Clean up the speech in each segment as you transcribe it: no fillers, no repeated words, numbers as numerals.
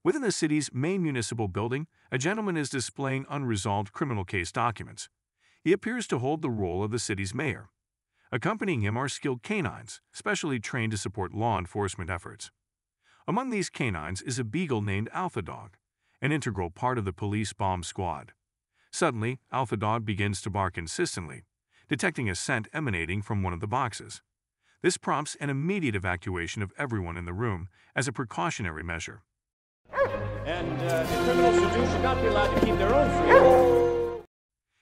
Within the city's main municipal building, a gentleman is displaying unresolved criminal case documents. He appears to hold the role of the city's mayor. Accompanying him are skilled canines, specially trained to support law enforcement efforts. Among these canines is a beagle named Alpha Dog, an integral part of the police bomb squad. Suddenly, Alpha Dog begins to bark insistently, detecting a scent emanating from one of the boxes. This prompts an immediate evacuation of everyone in the room as a precautionary measure. And the criminals who do should not be allowed to keep their own freedom.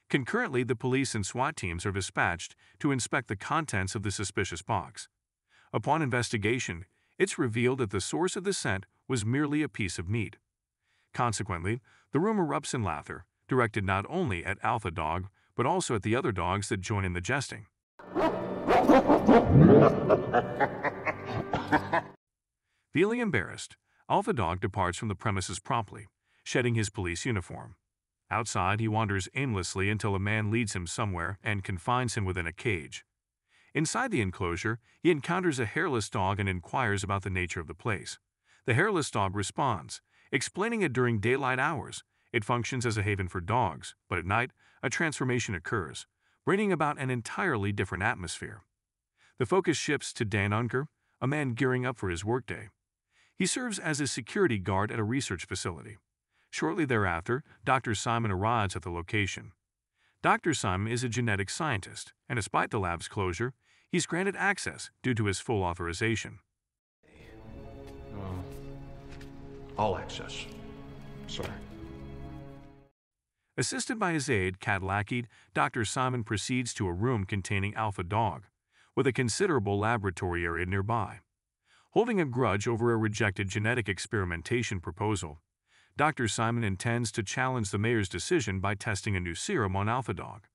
Concurrently, the police and SWAT teams are dispatched to inspect the contents of the suspicious box. Upon investigation, it's revealed that the source of the scent was merely a piece of meat. Consequently, the room erupts in laughter, directed not only at Alpha Dog, but also at the other dogs that join in the jesting. Feeling embarrassed, Alpha Dog departs from the premises promptly, shedding his police uniform. Outside, he wanders aimlessly until a man leads him somewhere and confines him within a cage. Inside the enclosure, he encounters a hairless dog and inquires about the nature of the place. The hairless dog responds, explaining that during daylight hours, it functions as a haven for dogs, but at night, a transformation occurs, bringing about an entirely different atmosphere. The focus shifts to Dan Unger, a man gearing up for his workday. He serves as a security guard at a research facility. Shortly thereafter, Dr. Simon arrives at the location. Dr. Simon is a genetic scientist, and despite the lab's closure, he's granted access due to his full authorization. All access, sir. Assisted by his aide, Cat Lackey, Dr. Simon proceeds to a room containing Alpha Dog, with a considerable laboratory area nearby. Holding a grudge over a rejected genetic experimentation proposal, Dr. Simon intends to challenge the mayor's decision by testing a new serum on Alpha Dog.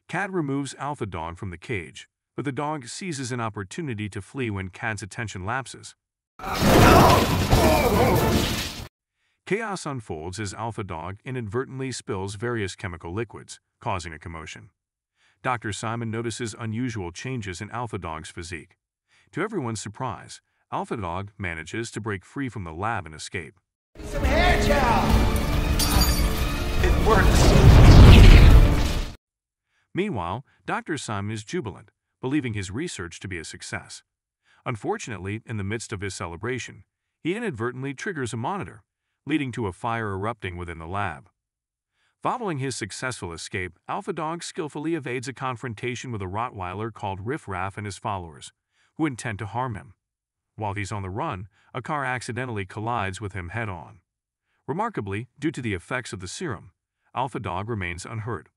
Cat removes Alpha Dog from the cage, but the dog seizes an opportunity to flee when Cat's attention lapses. Chaos unfolds as Alpha Dog inadvertently spills various chemical liquids, causing a commotion. Dr. Simon notices unusual changes in Alpha Dog's physique. To everyone's surprise, Alpha Dog manages to break free from the lab and escape. Some hair gel! It works. Meanwhile, Dr. Simon is jubilant, believing his research to be a success. Unfortunately, in the midst of his celebration, he inadvertently triggers a monitor, leading to a fire erupting within the lab. Following his successful escape, Alpha Dog skillfully evades a confrontation with a Rottweiler called Riff Raff and his followers, who intend to harm him. While he's on the run, a car accidentally collides with him head-on. Remarkably, due to the effects of the serum, Alpha Dog remains unhurt.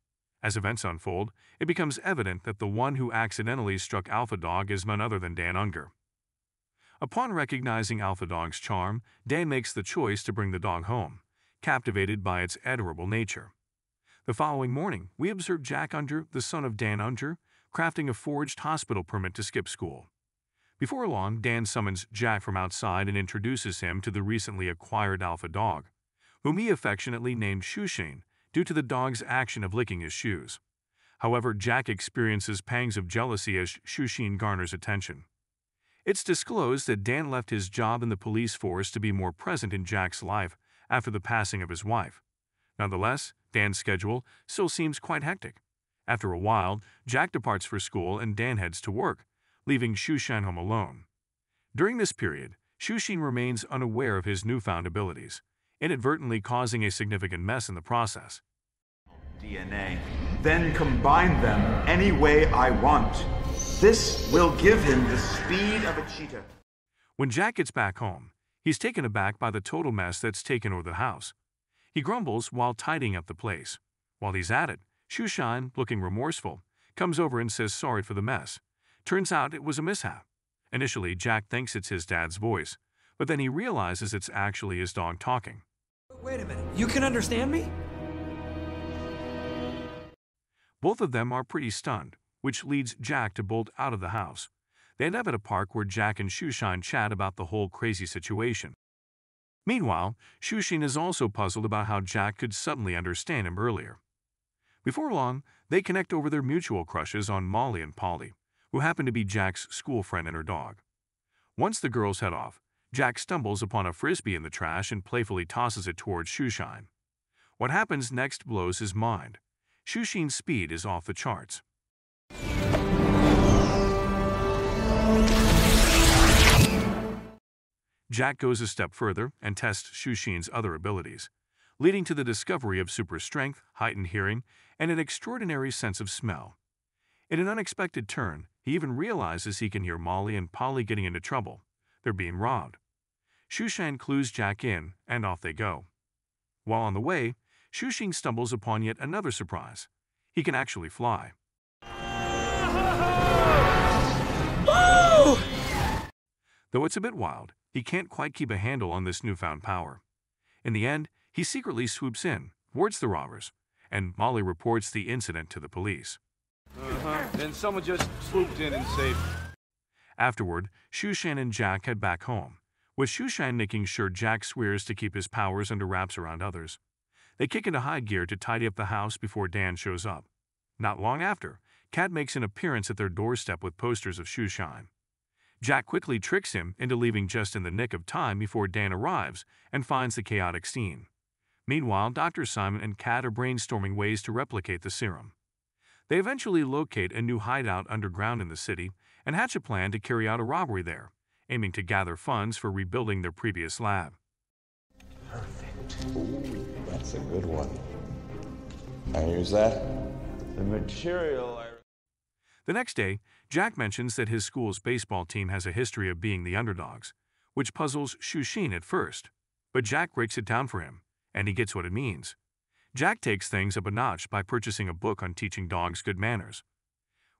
As events unfold, it becomes evident that the one who accidentally struck Alpha Dog is none other than Dan Unger. Upon recognizing Alpha Dog's charm, Dan makes the choice to bring the dog home, captivated by its adorable nature. The following morning, we observe Jack Unger, the son of Dan Unger, crafting a forged hospital permit to skip school. Before long, Dan summons Jack from outside and introduces him to the recently acquired Alpha Dog, whom he affectionately named Shushin due to the dog's action of licking his shoes. However, Jack experiences pangs of jealousy as Shushin garners attention. It's disclosed that Dan left his job in the police force to be more present in Jack's life after the passing of his wife. Nonetheless, Dan's schedule still seems quite hectic. After a while, Jack departs for school and Dan heads to work, leaving Shushin home alone. During this period, Shushin remains unaware of his newfound abilities, inadvertently causing a significant mess in the process. DNA, then combine them any way I want. This will give him the speed of a cheetah. When Jack gets back home, he's taken aback by the total mess that's taken over the house. He grumbles while tidying up the place. While he's at it, Shushin, looking remorseful, comes over and says sorry for the mess. Turns out it was a mishap. Initially, Jack thinks it's his dad's voice, but then he realizes it's actually his dog talking. Wait a minute, you can understand me? Both of them are pretty stunned, which leads Jack to bolt out of the house. They end up at a park where Jack and Shushin chat about the whole crazy situation. Meanwhile, Shushin is also puzzled about how Jack could suddenly understand him earlier. Before long, they connect over their mutual crushes on Molly and Polly, who happen to be Jack's school friend and her dog. Once the girls head off, Jack stumbles upon a frisbee in the trash and playfully tosses it towards Shoeshine. What happens next blows his mind. Shoeshine's speed is off the charts. Jack goes a step further and tests Shoeshine's other abilities, leading to the discovery of super strength, heightened hearing, and an extraordinary sense of smell. In an unexpected turn, he even realizes he can hear Molly and Polly getting into trouble. They're being robbed. Shoeshine clues Jack in, and off they go. While on the way, Shoeshine stumbles upon yet another surprise. He can actually fly. Though it's a bit wild, he can't quite keep a handle on this newfound power. In the end, he secretly swoops in, thwarts the robbers, and Molly reports the incident to the police. Then someone just swooped in and saved me. Afterward, Shoeshine and Jack head back home, with Shoeshine making sure Jack swears to keep his powers under wraps around others. They kick into high gear to tidy up the house before Dan shows up. Not long after, Cat makes an appearance at their doorstep with posters of Shoeshine. Jack quickly tricks him into leaving just in the nick of time before Dan arrives and finds the chaotic scene. Meanwhile, Dr. Simon and Cat are brainstorming ways to replicate the serum. They eventually locate a new hideout underground in the city and hatch a plan to carry out a robbery there, aiming to gather funds for rebuilding their previous lab. Perfect. Ooh, that's a good one. Can I use that? The material The next day, Jack mentions that his school's baseball team has a history of being the underdogs, which puzzles Shoeshine at first. But Jack breaks it down for him, and he gets what it means. Jack takes things up a notch by purchasing a book on teaching dogs good manners.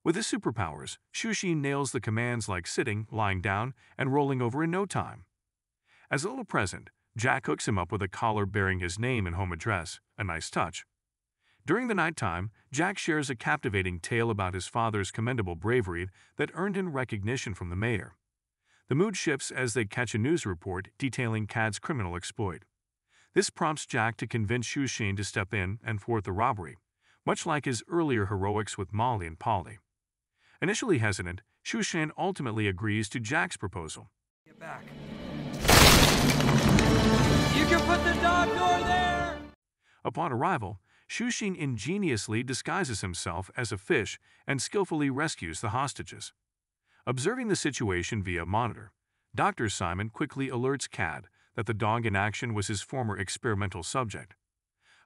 With his superpowers, Shoeshine nails the commands like sitting, lying down, and rolling over in no time. As a little present, Jack hooks him up with a collar bearing his name and home address, a nice touch. During the nighttime, Jack shares a captivating tale about his father's commendable bravery that earned him recognition from the mayor. The mood shifts as they catch a news report detailing Cad's criminal exploit. This prompts Jack to convince Shoeshine to step in and thwart the robbery, much like his earlier heroics with Molly and Polly. Initially hesitant, Shoeshine ultimately agrees to Jack's proposal. Get back. You can put the dog door there! Upon arrival, Shoeshine ingeniously disguises himself as a fish and skillfully rescues the hostages. Observing the situation via monitor, Dr. Simon quickly alerts Cad that the dog in action was his former experimental subject.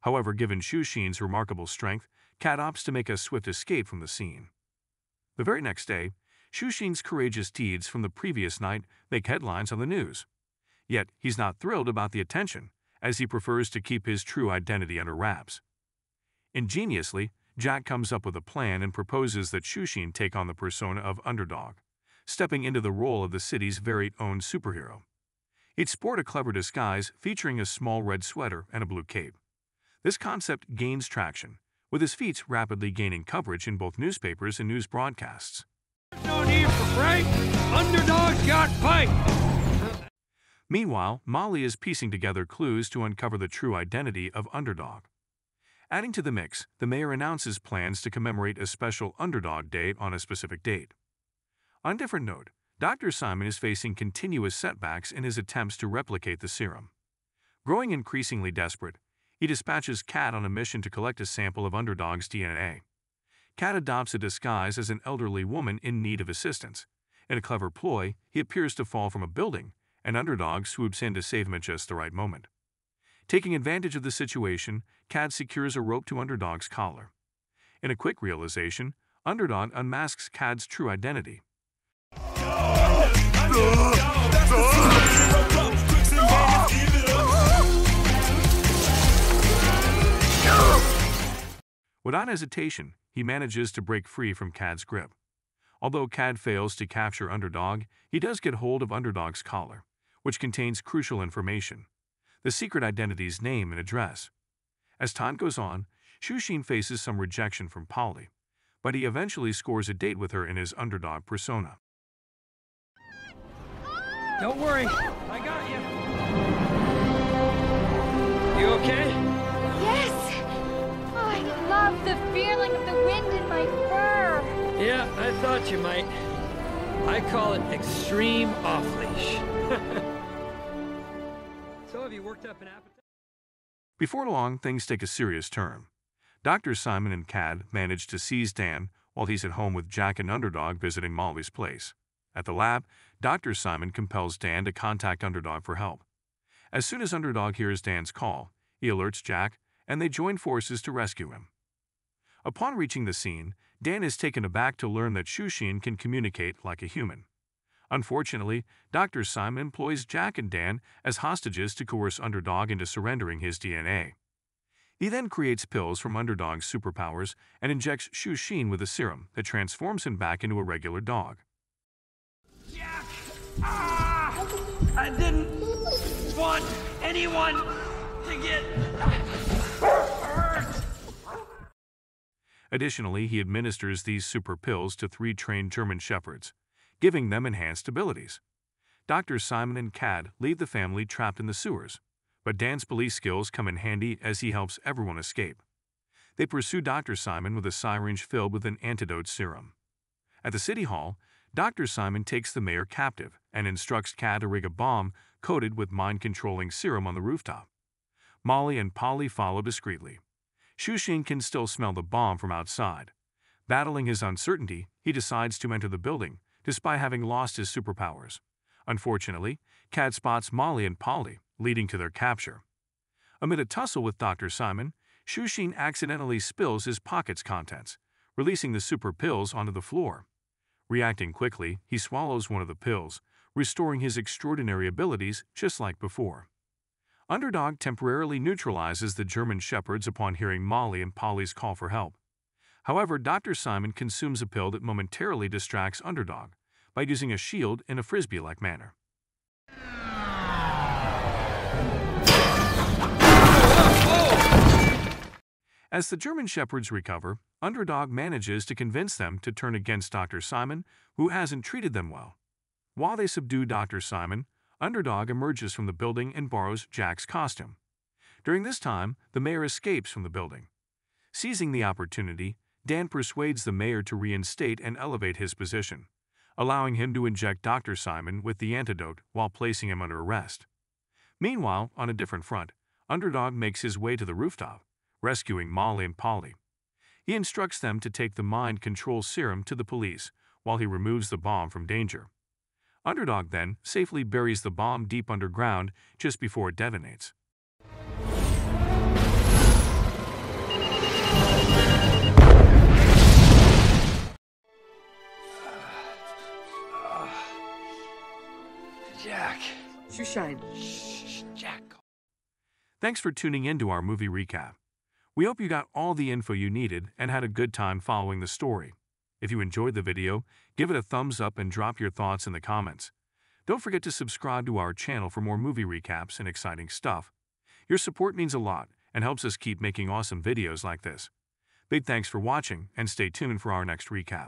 However, given Shoeshine's remarkable strength, Cad opts to make a swift escape from the scene. The very next day, Shoeshine's courageous deeds from the previous night make headlines on the news. Yet, he's not thrilled about the attention, as he prefers to keep his true identity under wraps. Ingeniously, Jack comes up with a plan and proposes that Shoeshine take on the persona of underdog, stepping into the role of the city's very own superhero. He'd sport a clever disguise featuring a small red sweater and a blue cape. This concept gains traction, with his feats rapidly gaining coverage in both newspapers and news broadcasts. No need for Frank. Underdogs got fight. Meanwhile, Molly is piecing together clues to uncover the true identity of Underdog. Adding to the mix, the mayor announces plans to commemorate a special Underdog Day on a specific date. On a different note, Dr. Simon is facing continuous setbacks in his attempts to replicate the serum. Growing increasingly desperate, he dispatches Cat on a mission to collect a sample of Underdog's DNA. Cat adopts a disguise as an elderly woman in need of assistance. In a clever ploy, he appears to fall from a building, and Underdog swoops in to save him at just the right moment. Taking advantage of the situation, Cat secures a rope to Underdog's collar. In a quick realization, Underdog unmasks Cad's true identity. Without hesitation, he manages to break free from Cad's grip. Although Cad fails to capture Underdog, he does get hold of Underdog's collar, which contains crucial information: the secret identity's name and address. As time goes on, Shoeshine faces some rejection from Polly, but he eventually scores a date with her in his Underdog persona. Don't worry, I got you. You okay? Yes! Oh, I love the feeling of the wind in my fur. Yeah, I thought you might. I call it extreme off-leash. have you worked up an appetite? Before long, things take a serious turn. Dr. Simon and Cad manage to seize Dan while he's at home with Jack and Underdog visiting Molly's place. At the lab, Dr. Simon compels Dan to contact Underdog for help. As soon as Underdog hears Dan's call, he alerts Jack, and they join forces to rescue him. Upon reaching the scene, Dan is taken aback to learn that Shushin can communicate like a human. Unfortunately, Dr. Simon employs Jack and Dan as hostages to coerce Underdog into surrendering his DNA. He then creates pills from Underdog's superpowers and injects Shushin with a serum that transforms him back into a regular dog. Jack! Ah! I didn't want anyone to get hurt! Additionally, he administers these super pills to 3 trained German shepherds, giving them enhanced abilities. Dr. Simon and Cad leave the family trapped in the sewers, but Dan's police skills come in handy as he helps everyone escape. They pursue Dr. Simon with a syringe filled with an antidote serum. At the city hall, Dr. Simon takes the mayor captive and instructs Cad to rig a bomb coated with mind-controlling serum on the rooftop. Molly and Polly follow discreetly. Shushin can still smell the bomb from outside. Battling his uncertainty, he decides to enter the building, despite having lost his superpowers. Unfortunately, Cad spots Molly and Polly, leading to their capture. Amid a tussle with Dr. Simon, Shushin accidentally spills his pocket's contents, releasing the super pills onto the floor. Reacting quickly, he swallows one of the pills, restoring his extraordinary abilities just like before. Underdog temporarily neutralizes the German shepherds upon hearing Molly and Polly's call for help. However, Dr. Simon consumes a pill that momentarily distracts Underdog by using a shield in a frisbee-like manner. As the German shepherds recover, Underdog manages to convince them to turn against Dr. Simon, who hasn't treated them well. While they subdue Dr. Simon, Underdog emerges from the building and borrows Jack's costume. During this time, the mayor escapes from the building. Seizing the opportunity, Dan persuades the mayor to reinstate and elevate his position, allowing him to inject Dr. Simon with the antidote while placing him under arrest. Meanwhile, on a different front, Underdog makes his way to the rooftop, rescuing Molly and Polly. He instructs them to take the mind control serum to the police while he removes the bomb from danger. Underdog then safely buries the bomb deep underground just before it detonates. Jack. Shushin. Jack. Thanks for tuning in to our movie recap. We hope you got all the info you needed and had a good time following the story. If you enjoyed the video, give it a thumbs up and drop your thoughts in the comments. Don't forget to subscribe to our channel for more movie recaps and exciting stuff. Your support means a lot and helps us keep making awesome videos like this. Big thanks for watching and stay tuned for our next recap.